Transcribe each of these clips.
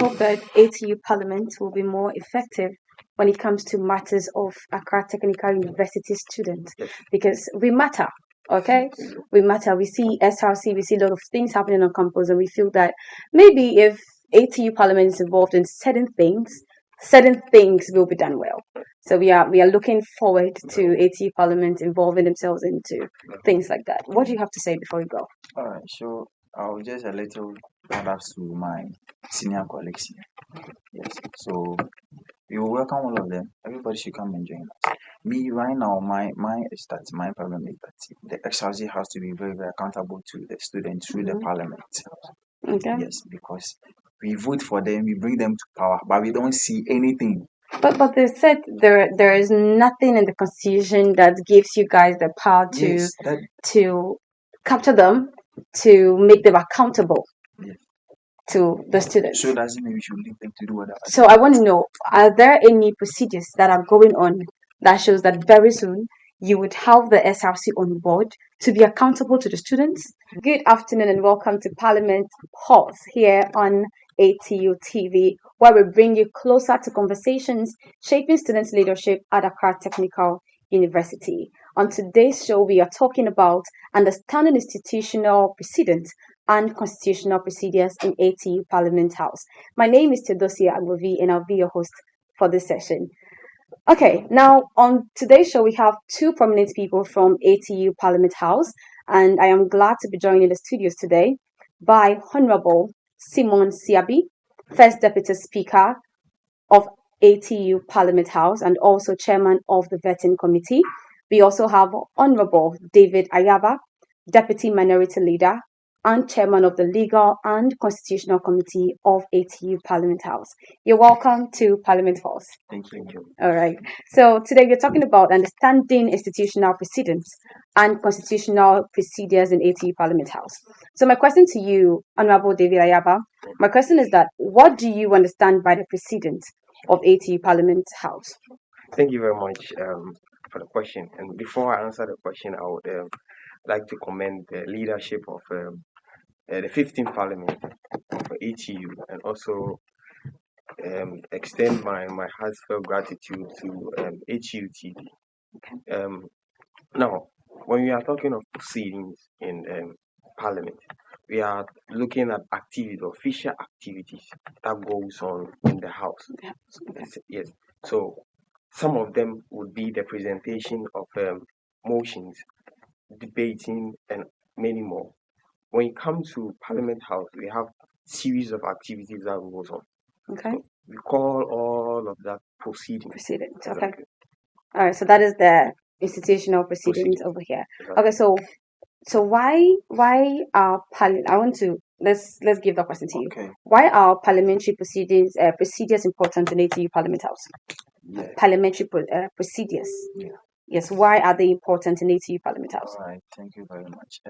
Hope that ATU Parliament will be more effective when it comes to matters of Accra Technical University students, because we matter. Okay, we matter. We see SRC, we see a lot of things happening on campus, and we feel that maybe if ATU Parliament is involved in certain things will be done well. So we are looking forward to ATU Parliament involving themselves into things like that. What do you have to say before we go? All right, so I'll just a little add up to my senior colleagues here. Yes, so we will welcome all of them. Everybody should come and join us. Me right now, my problem is that the XRC has to be very, very accountable to the students through the parliament. Okay. Yes, because we vote for them, we bring them to power, but we don't see anything. But they said there is nothing in the constitution that gives you guys the power to capture them, to make them accountable to the students. So does it mean we should leave them to do whatever? So I want to know, are there any procedures that are going on that shows that very soon you would have the SRC on board to be accountable to the students? Good afternoon and welcome to Parliament Pulse here on ATU TV, where we bring you closer to conversations shaping students' leadership at Accra Technical University. On today's show, we are talking about understanding institutional precedents and constitutional procedures in ATU Parliament House. My name is Tedosia Agbovi and I'll be your host for this session. Okay, now on today's show, we have two prominent people from ATU Parliament House, and I am glad to be joined in the studios today by Honorable Simon Siabi, First Deputy Speaker of ATU Parliament House and also Chairman of the Vetting Committee. We also have Honorable David Ayaba, Deputy Minority Leader and Chairman of the Legal and Constitutional Committee of ATU Parliament House. You're welcome to Parliament House. Thank you. All right. So today we're talking about understanding institutional precedents and constitutional procedures in ATU Parliament House. So my question to you, Honorable David Ayaba, my question is that what do you understand by the precedents of ATU Parliament House? Thank you very much for the question. And before I answer the question, I would like to commend the leadership of the 15th Parliament of ATU and also extend my heartfelt gratitude to ATU TV. Now, when we are talking of proceedings in Parliament, we are looking at official activities that goes on in the House. Yes. So some of them would be the presentation of motions, debating, and many more. When it comes to Parliament House, we have series of activities that goes on. Okay. So we call all of that proceedings. Proceedings. Okay. All right. So that is the institutional proceedings over here. Okay. So why are I want to let's give the question to you. Okay. Why are parliamentary procedures important in ATU Parliament House? Yeah. Parliamentary procedures. Yeah. Yes. Why are they important in ATU Parliament House? All right. Thank you very much.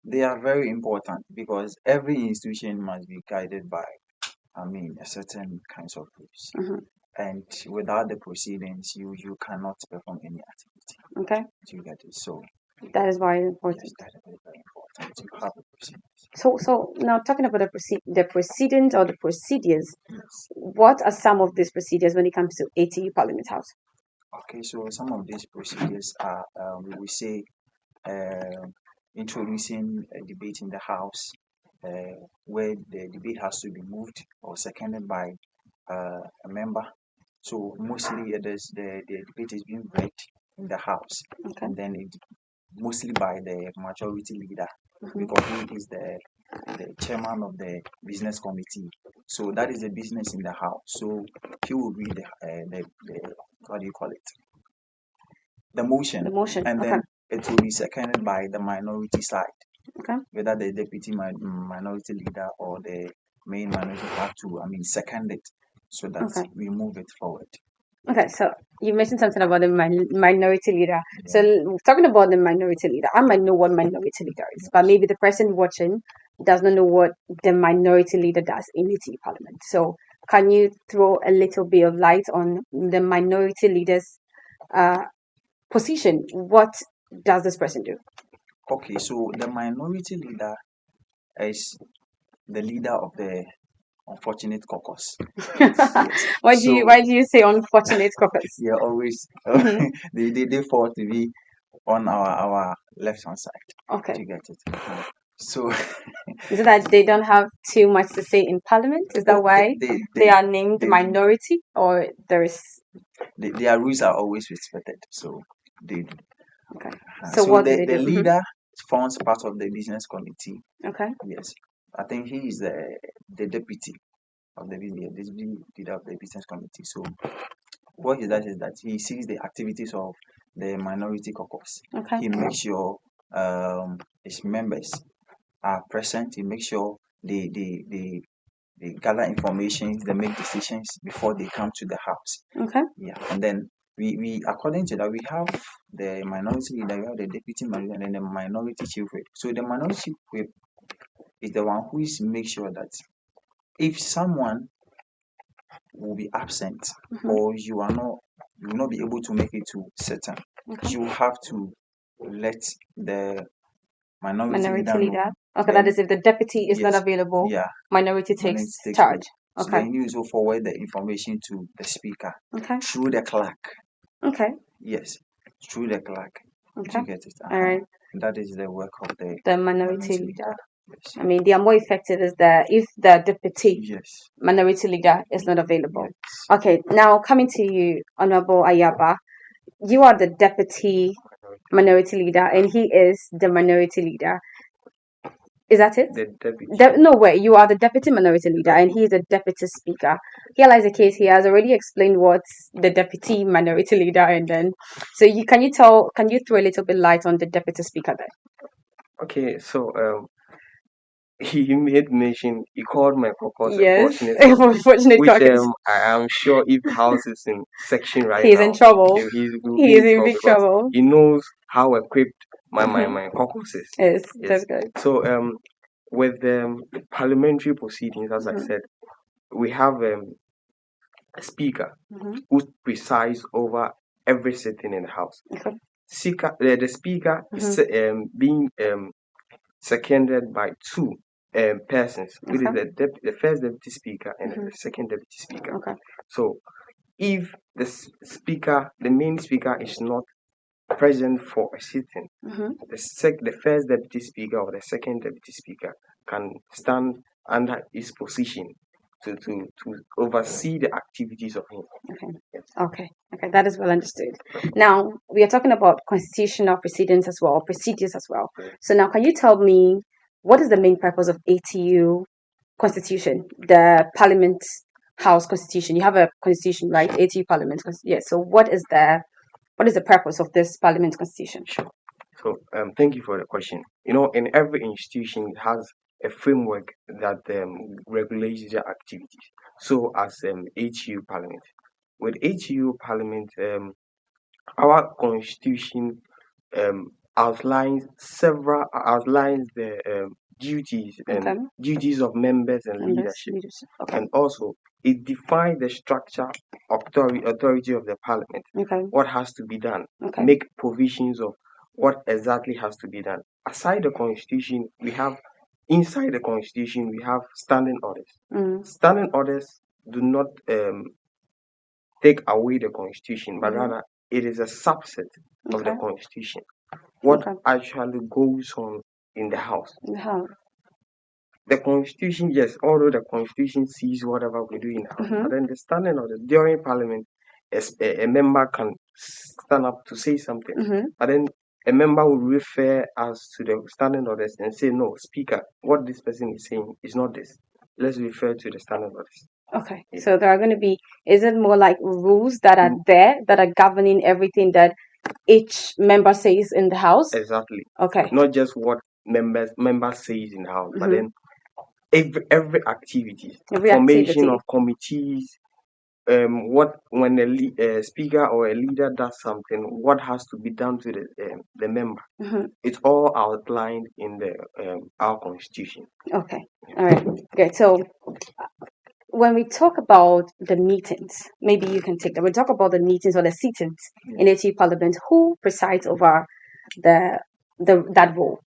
They are very important because every institution must be guided by, a certain kinds of rules. Mm-hmm. And without the proceedings, you cannot perform any activity. Okay. You get it. So that is why it's important. Yes, that is very important to have the proceedings. So now talking about the proceedings or the procedures, yes. What are some of these procedures when it comes to ATU Parliament House? Okay, so some of these procedures are, we will say, introducing a debate in the House, where the debate has to be moved or seconded by a member. So mostly the debate is being read in the House, okay. And then mostly by the majority leader, because he is the chairman of the business committee. So that is the business in the House. So he will read the what do you call it? The motion. And then it will be seconded by the minority side. Okay. Whether the deputy minority leader or the main minority have to, second it so that we move it forward. Okay, so you mentioned something about the minority leader. Yeah. So talking about the minority leader, I might know what minority leader is, but maybe the person watching does not know what the minority leader does in ATU Parliament. So can you throw a little bit of light on the minority leader's position? What does this person do? Okay, so the minority leader is the leader of the unfortunate caucus. Why So do you say unfortunate caucus? yeah, always they fall to be on our left hand side. Okay. To get it. So Is it that they don't have too much to say in Parliament? Is that oh, why they are named minority, or there is? Their rules are always respected. So they do. Okay. So what do the they do? leader forms part of the business committee. Okay. Yes, I think he is the deputy of the leader of the business committee. So what he does is that he sees the activities of the minority caucus. Okay. He makes sure his members are present. He makes sure they gather information, they make decisions before they come to the house. Okay. Yeah, and then we according to that we have the minority leader, we have the deputy minority, and then the minority chief whip. So the minority whip is the one who is make sure that if someone will be absent or you will not be able to make it to certain, you have to let the minority leader know. Okay, that is if the deputy is not Yes, available, yeah, minority minority takes takes charge. So Okay. then you also forward the information to the speaker Okay. through the clerk. Okay. Yes, through the clerk. Did Okay. you get it? All right. That is the work of the minority leader. Yes. I mean, they are more effective if the deputy Yes. minority leader is not available. Yes. Okay, now coming to you, Honorable Ayaba, you are the deputy minority leader and he is the minority leader. Is that it? The deputy. No way, you are the deputy minority leader and he is the deputy speaker. Here lies the case. He has already explained what's the deputy minority leader, and then so can you throw a little bit light on the deputy speaker there? Okay, so he made mention. He called my caucus Yes, unfortunate, which caucus. I am sure if House is in section right He's now, in trouble. he will He be is in in trouble big because trouble. he knows how equipped my caucus is. Yes, Yes. that's good. So with parliamentary proceedings, as I said, we have a speaker who presides over every sitting in the house. Okay. The speaker is being seconded by two persons, which is the first deputy speaker and the second deputy speaker. Okay. So if the main speaker is not present for a sitting, the first deputy speaker or the second deputy speaker can stand under his position to oversee the activities of him. Okay. Yes. Okay. That is well understood. Now we are talking about constitutional proceedings as well, procedures as well. So now, can you tell me what is the main purpose of ATU Constitution, the Parliament House Constitution? You have a constitution, right? ATU Parliament. Yes. So what is the purpose of this Parliament Constitution? Sure. So thank you for the question. In every institution it has a framework that regulates their activities. So as ATU Parliament, with ATU Parliament, our constitution outlines the duties of members and leadership. Okay. And also it defines the structure authority of the parliament. Okay. What has to be done. Okay. Make provisions of what exactly has to be done. Aside the constitution, inside the constitution we have standing orders. Standing orders do not take away the constitution, but rather it is a subset of the constitution. What actually goes on in the house. The constitution, yes, although the constitution sees whatever we do in the house, but then the standing orders during parliament, a member can stand up to say something, but then a member will refer us to the standing orders and say, no, speaker, what this person is saying is not this. Let's refer to the standing orders. Okay. Yeah. So there are going to be, is it more like rules that are there that are governing everything that each member says in the house? Exactly. Okay. Not just what members says in the house, but then every activity, formation of committees, when a speaker or a leader does something, what has to be done to the member. It's all outlined in our constitution. Okay. All right. Good. So when we talk about the meetings, maybe you can take that. We talk about the meetings or the sittings in ATU Parliament. Who presides over that role?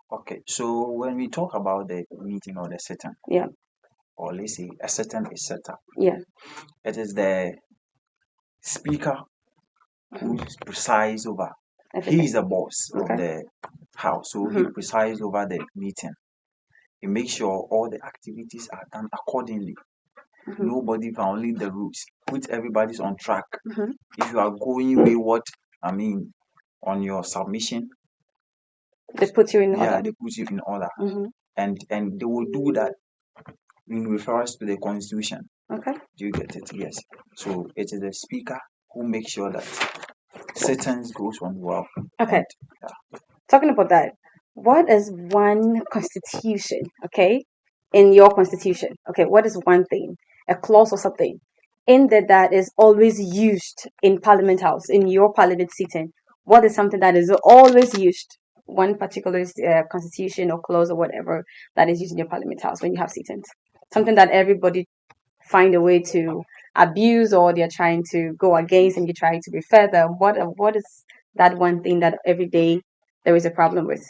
Okay, so when we talk about the meeting or the sitting, or let's say a sitting is set up. Yeah. It is the speaker who presides over. Everything. He is the boss of Okay. the house, so he presides over the meeting. He makes sure all the activities are done accordingly. Nobody violates the rules. Put everybody's on track. If you are going wayward, on your submission, They put you in yeah, order. they put you in order, and they will do that in reference to the constitution. Okay. Do you get it? Yes. So it is the speaker who makes sure that sittings goes on well. Okay. And, Talking about that, what is one constitution, okay, in your constitution? Okay, what is one thing, a clause or something, in that is always used in Parliament House, in your Parliament sitting? What is something that is always used? One particular constitution or clause or whatever that is used in your Parliament House when you have sittings. Something that everybody find a way to abuse, or they're trying to go against, and you try to refer them. What is that one thing that every day there is a problem with?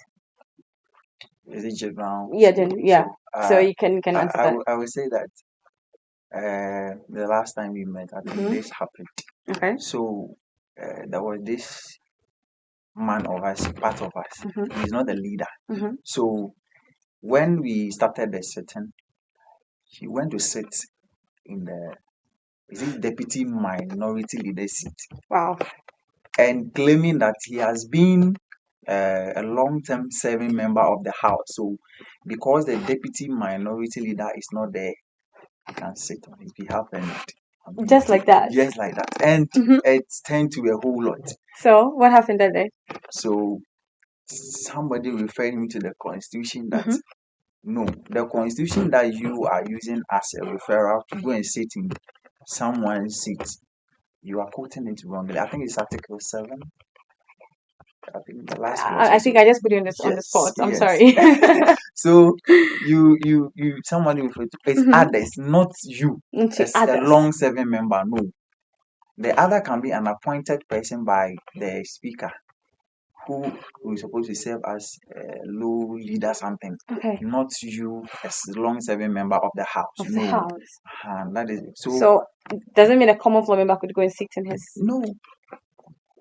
is it general? Yeah, then yeah. So you can I, answer I, that. will- I will say that the last time we met, I think this happened. Okay. So there was this man of us, part of us. He's not the leader. So when we started the sitting, he went to sit in the deputy minority leader seat, Wow. and claiming that he has been a long-term serving member of the house. So because the deputy minority leader is not there, he can sit on his behalf and Just like that. just like that. And it's turned to a whole lot. So what happened that day? So somebody referred me to the constitution that no, the constitution that you are using as a referral to go and sit in someone's seat, you are quoting it wrongly. I think it's Article 7. I think the last clause. I think I just put you on the spot. I'm Yes. sorry. So you somebody referred to it's others, not you. Into As a others. long-serving member, no. The other can be an appointed person by the speaker, who is supposed to serve as a low leader, something. Okay. Not you as a long-serving member of the house. Of the house. That is it. So doesn't mean a common floor member could go and sit in his. No.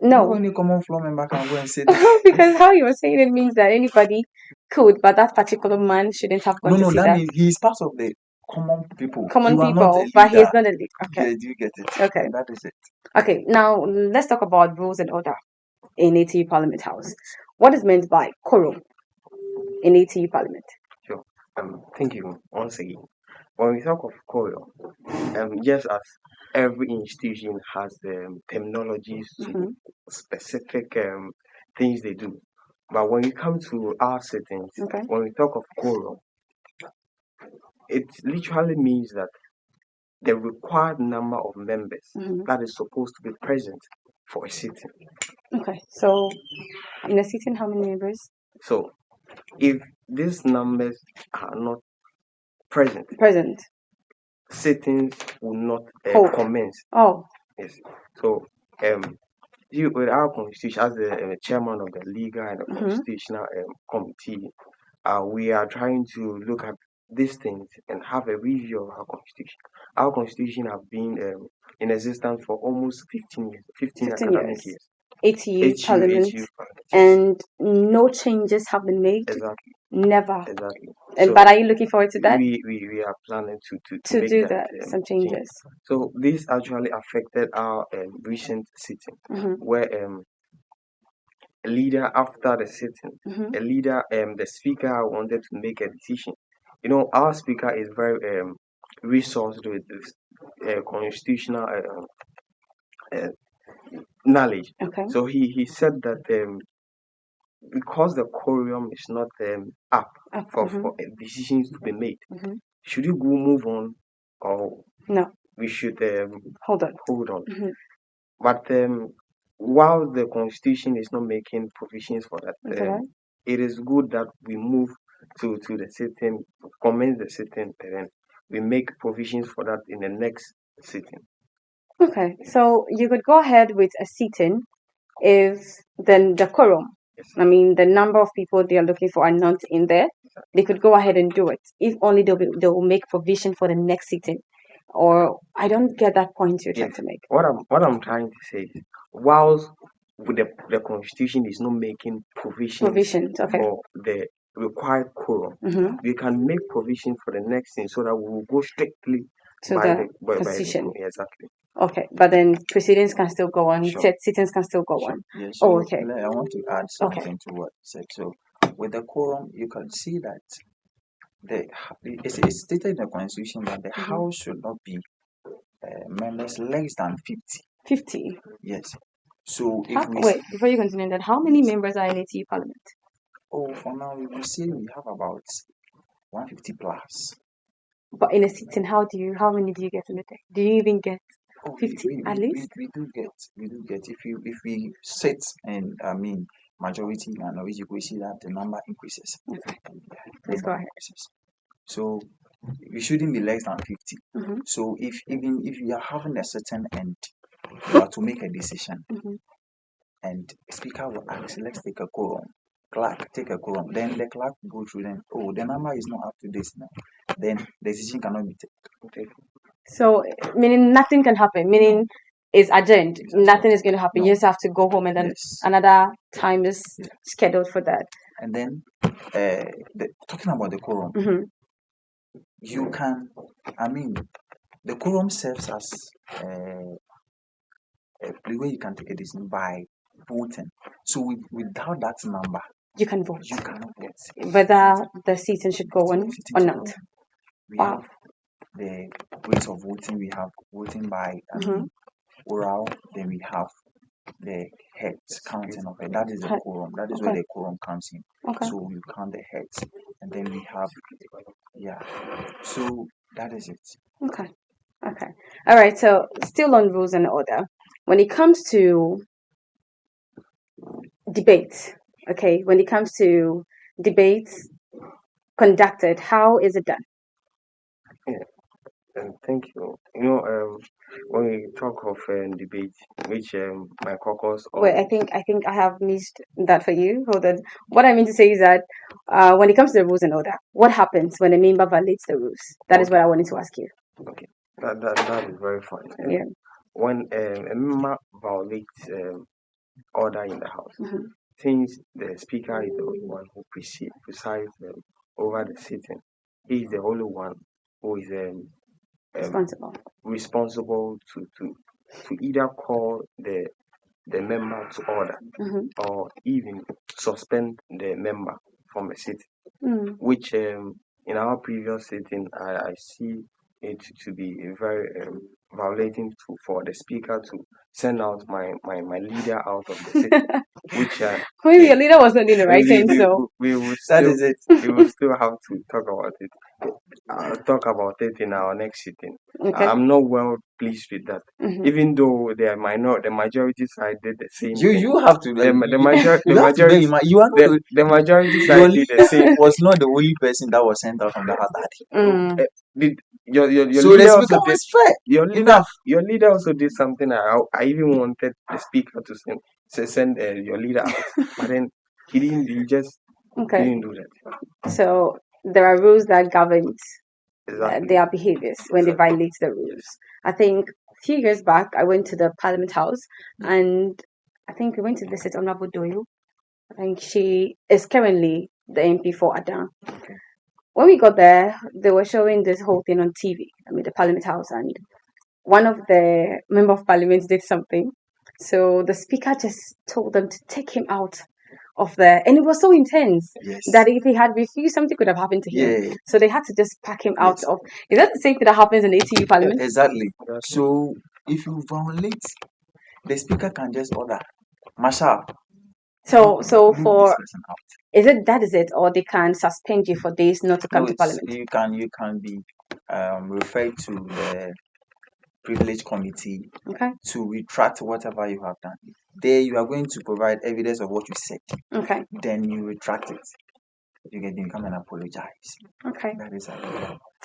No. Only common floor member can go and sit. Because how you were saying it means that anybody could, but that particular man shouldn't have gone to No, sit that there. means he's part of the common people. Common You are people, not a but he's leader. not a leader. Okay. Yeah, do you get it? Okay. And that is it. Okay, now let's talk about rules and order in ATU Parliament House. What is meant by quorum in ATU Parliament? Sure. Thank you once again. When we talk of quorum, just as every institution has terminologies to specific things they do, but when you come to our settings, Okay. when we talk of quorum, it literally means that the required number of members that is supposed to be present for a sitting. Okay, so in a sitting, how many members? So if these numbers are not present, sittings will not commence. Oh. Yes. So you with our constitution, as the chairman of the legal and the constitutional committee, we are trying to look at these things and have a review of our constitution. Our constitution have been in existence for almost 15 years, 15 academic years. ATU Parliament, and no changes have been made. Exactly. Never. Exactly. And So but are you looking forward to that? We are planning to make do that some changes. So this actually affected our recent sitting, where a leader after the sitting, a leader, the speaker wanted to make a decision. You know, our speaker is very resourced with this constitutional knowledge. Okay. So he said that because the quorum is not up for decisions to be made, should you go move on, or no, we should hold on. But while the constitution is not making provisions for that, it is good that we move to the sitting, commence the sitting, and then we make provisions for that in the next sitting. Okay, so you could go ahead with a sitting if then the quorum, Yes. I mean the number of people they are looking for are not in there. they could go ahead and do it if only they will make provision for the next sitting. Or I don't get that point you're trying to make. What I'm trying to say is, whilst with the constitution is not making provisions Okay. for the required quorum, Mm-hmm. we can make provision for the next thing so that we will go strictly To by the by constitution. exactly. Okay, but then proceedings can still go on. Sure. Sittings can still go Sure. on. Yeah, so Oh, okay. I want to add Okay. something to what you said. So with the quorum, you can see that it's stated in the constitution that the Mhm. house should not be members less than 50. 50. Yes. So if How, we wait, before you continue that, how many members are in ATU Parliament? for now we will say we have about 150 plus. But in a sitting, how many do you get in a day? Do you even get Oh, 50 at least? we do get if we sit and majority and which you will see that the number increases. Okay. Yeah, Please go number ahead. increases. So we shouldn't be less than 50. Mm-hmm. So if you are having a certain end, you have to make a decision, Mm-hmm. and speaker will ask, let's take a quorum. Clerk take a quorum. Then the clerk will go through them. Oh, the number is not up to this now. Then the decision cannot be taken. So, meaning nothing can happen, meaning it's adjourned. Exactly. Nothing is going to happen. No. You just have to go home and then Yes. another time is Yes. scheduled for that. And then talking about the quorum, Mm-hmm. you can, the quorum serves as the way you can take a decision by voting. So without that number, You can vote you cannot vote. whether the sitting should go on or not. We Wow. have the ways of voting. We have voting by Mm-hmm. oral. Then we have the heads, counting of it. That is the quorum. That is where Okay. the quorum comes in. Okay. So you count the heads, and then we have So that is it. Okay. Okay. All right. So still on rules and order. When it comes to debates, okay, when it comes to debates conducted, how is it done? Thank you. When we talk of debate, which my caucus or Wait, I think I have missed that for you. Hold on. What I mean to say is that when it comes to the rules and order, what happens when a member violates the rules? That is what I wanted to ask you. okay, that is very fine. Yeah. When a member violates order in the house, Mhm. since the speaker is the only one who presides over the sitting, he is the only one who is responsible to either call the member to order Mhm. or even suspend the member from a sitting, Mm. which in our previous sitting I see it to be very violating for the speaker to send out my leader out of the sitting, which Maybe your leader was not doing the right thing, so we will That still is it. we will still have to talk about it. I'll talk about it in our next sitting. okay. I'm not well pleased with that. Mhm. Even though the majority side did the same thing. You have to The you have to bear majority in mind, you are not the majority your side did the leader same. was not the only person that was sent out from the house that day. Mm. Did your So leader the also speaker did was fair. Enough. your leader also did something. I even wanted the speaker to send your leader out, but then he didn't. He just Okay. didn't do that. So there are rules that govern Exactly. their behaviors when they violate the rules. I think a few years back, I went to the Parliament House and I think we went to visit Honorable Doyle. I think she is currently the MP for Adan. When we got there, they were showing this whole thing on TV. The Parliament House, and one of the member of Parliament did something. So the speaker just told them to take him out of there, and it was so intense that if he had refused, something could have happened to him. Yeah. So they had to just pack him out of. Is that the same thing that happens in ATU Parliament? Exactly. So if you violate, the speaker can just order marshal. So move for this person out. is it, or they can suspend you for days not to come No, to Parliament? you can be referred to the privilege committee Okay. to retract whatever you have done. There you are going to provide evidence of what you said. Okay. Then you retract it. You can come and apologize. Okay. That is it.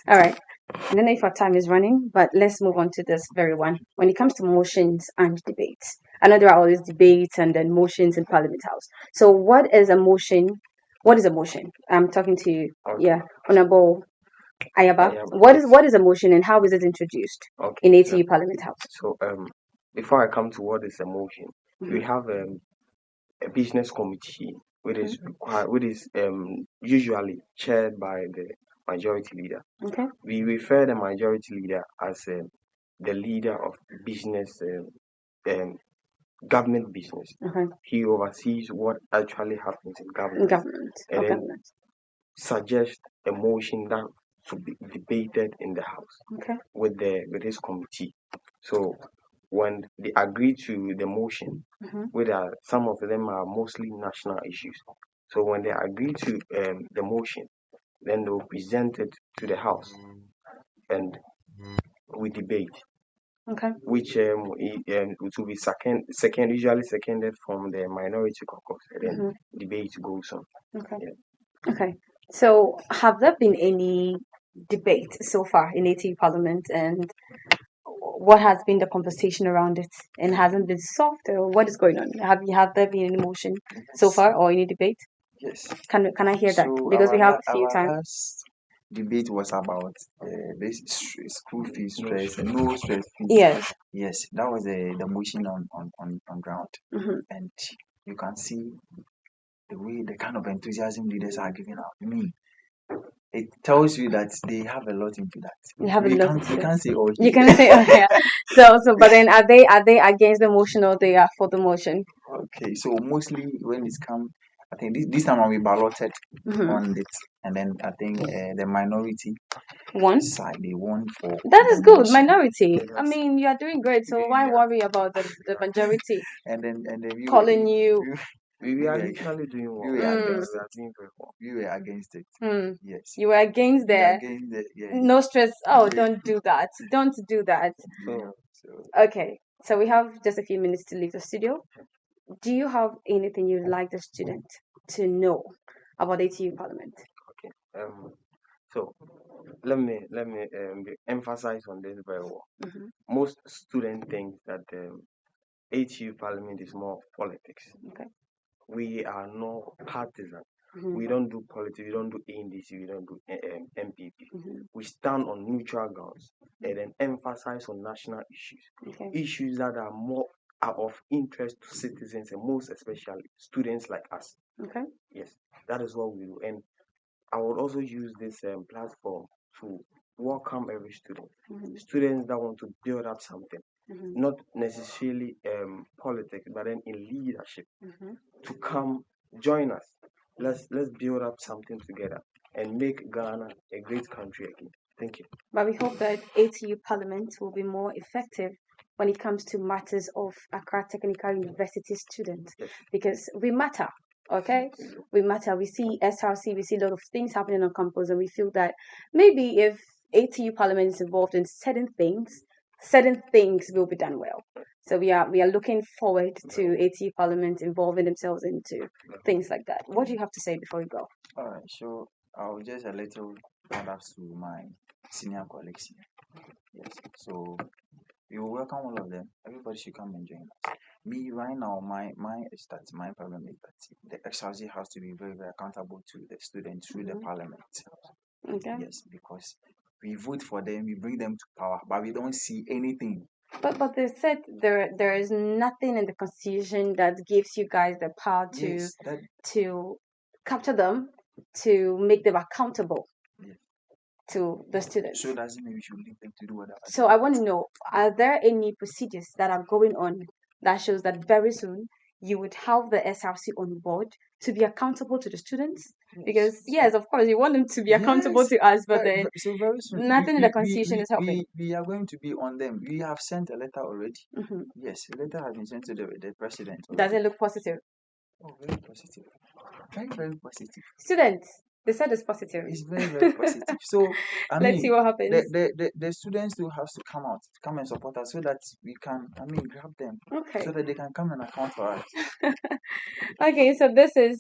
All right. I don't know if our time is running, but let's move on to this very one. When it comes to motions and debates, I know there are always debates and then motions in Parliament House. So what is a motion What is a motion? I'm talking to you. Okay. Yeah, Honorable Ayaba. Ayaba, What is yes. what is a motion and how is it introduced Okay. in ATU Parliament House? So before I come to what is a motion, we have a business committee which is usually chaired by the majority leader. Okay. We refer the majority leader as the leader of business government business. Okay. He oversees what actually happens in government Government. and then Government. suggest a motion that should be debated in the house Okay. with his committee. So when they agree to the motion, whether some of them are mostly national issues. So when they agree to the motion, then they will present it to the house and we debate. Okay. Which it will be usually seconded from the minority caucus, and then debate goes on. Okay. Yeah. Okay. So have there been any debate so far in ATU Parliament, and what has been the conversation around it, and hasn't been solved, or what is going on? Have there been any motion so far or any debate? Yes. Can I hear that? So Because we have a few our times. last debate was about this school fees stress and no stress fees. Yes. Yes, that was the motion on ground, and you can see the kind of enthusiasm leaders are giving out. Me, it tells you that they have a lot into that. You have a lot. You can't say oh. You can say oh yeah. So but then are they against the motion or they are for the motion? Okay, so mostly when it's come, I think this time when we balloted on it, and then I think the minority side they won for. That is good, motion. minority. Yes. I mean, you are doing great, so why worry about the majority and then we calling you? We are literally doing well. We are doing very well. We were against it. Yes. You were against no stress. Oh, don't do that. Don't do that. Okay, so we have just a few minutes to leave the studio. Do you have anything you'd like the student to know about ATU Parliament? Okay. So let me emphasize on this very well. Most students think that ATU Parliament is more of politics. Okay. We are not partisan. We don't do politics. We don't do ANDC. We don't do MPP. We stand on neutral grounds and then emphasize on national issues, issues that are more of interest to citizens and most especially students like us. Okay. Yes, that is what we do, and I would also use this platform to welcome every student. Students that want to build up something, not necessarily politics, but then in leadership, to come join us. Let's build up something together and make Ghana a great country again. Thank you. But we hope that ATU Parliament will be more effective when it comes to matters of Accra Technical University students, because we matter. Okay, we matter. We see SRC, we see a lot of things happening on campus, and we feel that maybe if ATU Parliament is involved in certain things will be done well. So we are looking forward to ATU Parliament involving themselves into things like that. What do you have to say before we go? All right, so I'll just a little add up to my senior colleagues here. Yes, so we will welcome all of them. Everybody should come and join us. Me right now, my problem is that the XRC has to be very, very accountable to the students through the parliament. Okay. Yes, because we vote for them, we bring them to power, but we don't see anything. But they said there is nothing in the constitution that gives you guys the power to capture them, to make them accountable to the students. So does it mean we should leave them to do whatever? So I want to know, are there any procedures that are going on that shows that very soon you would have the SRC on board to be accountable to the students? Because yes, of course, you want them to be accountable to us, but then very soon, nothing in the constitution is helping. We are going to be on them. We have sent a letter already. Yes, a letter has been sent to the president already. Does it look positive? Oh, very positive. Very, very positive. Students, they said it's positive. It's very, very positive. So let's see what happens. The students will have to come and support us so that we can grab them. Okay. So that they can come and account for us. Okay, so this is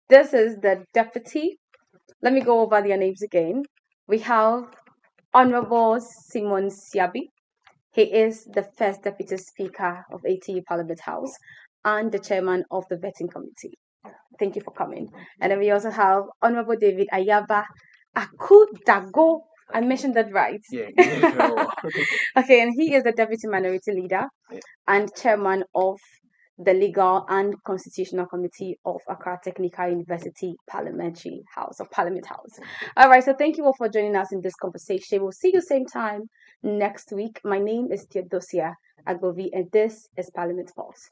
the deputy. Let me go over their names again. We have Honorable Simon Siabi. He is the first deputy speaker of ATU Parliament House and the chairman of the vetting committee. Thank you for coming. And then we also have Honorable David Ayaba Akudago. I mentioned that right. Yeah, you did very well. Okay, and he is the Deputy Minority Leader Yeah. and Chairman of the Legal and Constitutional Committee of Accra Technical University Parliamentary House or Parliament House. All right, so thank you all for joining us in this conversation. We'll see you same time next week. My name is Theodosia Agbovi, and this is Parliament Pulse.